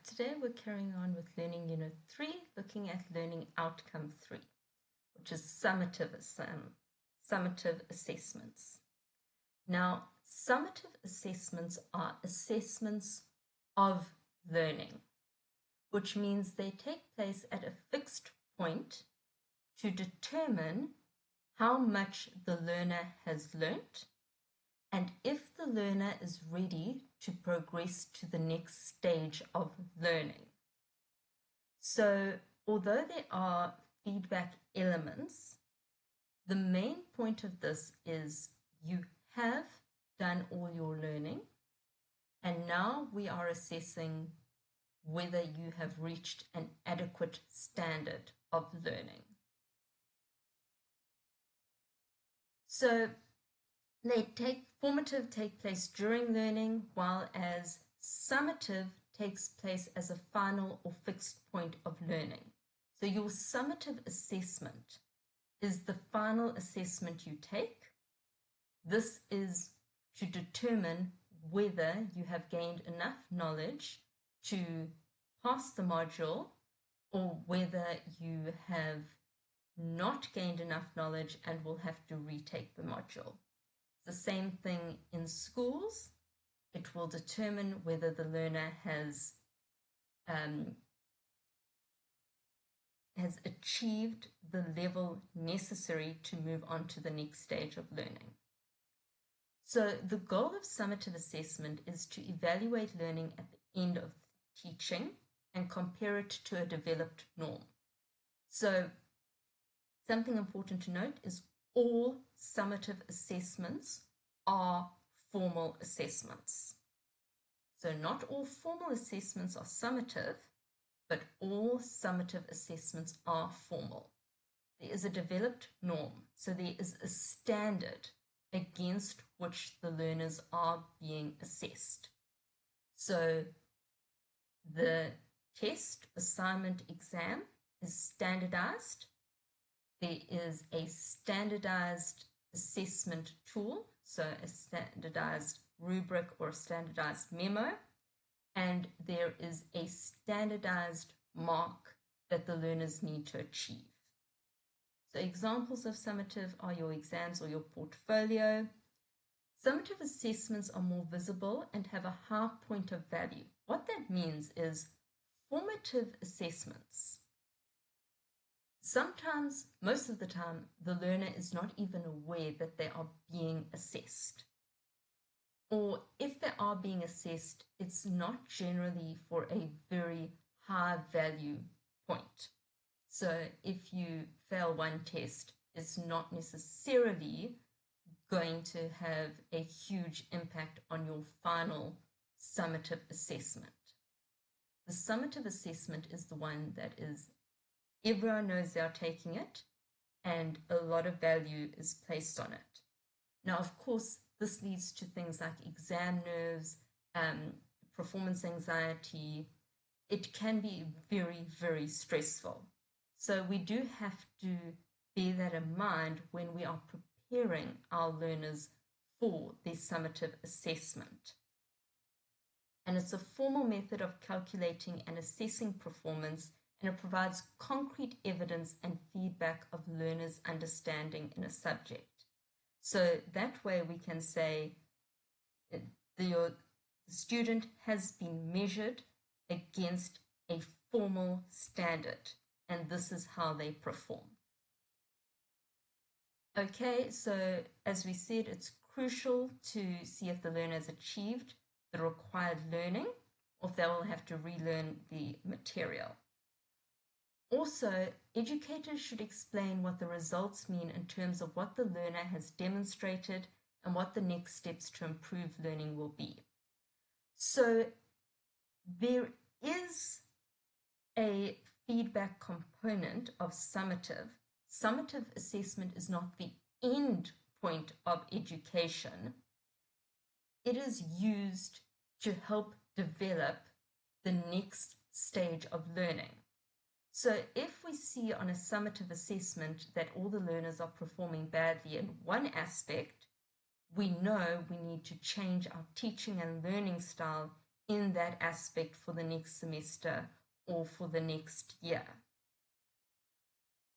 Today we're carrying on with Learning Unit 3, looking at Learning Outcome 3, which is summative assessments. Now, summative assessments are assessments of learning, which means they take place at a fixed point to determine how much the learner has learnt and if the learner is ready to progress to the next stage of learning. So, although there are feedback elements, the main point of this is you have done all your learning, and now we are assessing whether you have reached an adequate standard of learning. So, formative take place during learning, while as summative takes place as a final or fixed point of learning. So your summative assessment is the final assessment you take. This is to determine whether you have gained enough knowledge to pass the module or whether you have not gained enough knowledge and will have to retake the module. The same thing in schools. It will determine whether the learner has achieved the level necessary to move on to the next stage of learning. So the goal of summative assessment is to evaluate learning at the end of teaching and compare it to a developed norm. So something important to note is all summative assessments are formal assessments. So not all formal assessments are summative, but all summative assessments are formal. There is a developed norm, so there is a standard against which the learners are being assessed. So the test, assignment, exam is standardized. There is a standardized assessment tool, so a standardized rubric or a standardized memo, and there is a standardized mark that the learners need to achieve. So examples of summative are your exams or your portfolio. Summative assessments are more visible and have a high point of value. What that means is formative assessments. Sometimes, most of the time, the learner is not even aware that they are being assessed. Or if they are being assessed, it's not generally for a very high value point. So if you fail one test, it's not necessarily going to have a huge impact on your final summative assessment. The summative assessment is the one that is everyone knows they are taking it, and a lot of value is placed on it. Now, of course, this leads to things like exam nerves, performance anxiety. It can be very, very stressful. So we do have to bear that in mind when we are preparing our learners for their summative assessment. And it's a formal method of calculating and assessing performance, and it provides concrete evidence and feedback of learners' understanding in a subject. So that way we can say the student has been measured against a formal standard, and this is how they perform. Okay, so as we said, it's crucial to see if the learner has achieved the required learning, or if they will have to relearn the material. Also, educators should explain what the results mean in terms of what the learner has demonstrated and what the next steps to improve learning will be. So there is a feedback component of summative. Summative assessment is not the end point of education. It is used to help develop the next stage of learning. So if we see on a summative assessment that all the learners are performing badly in one aspect, we know we need to change our teaching and learning style in that aspect for the next semester or for the next year.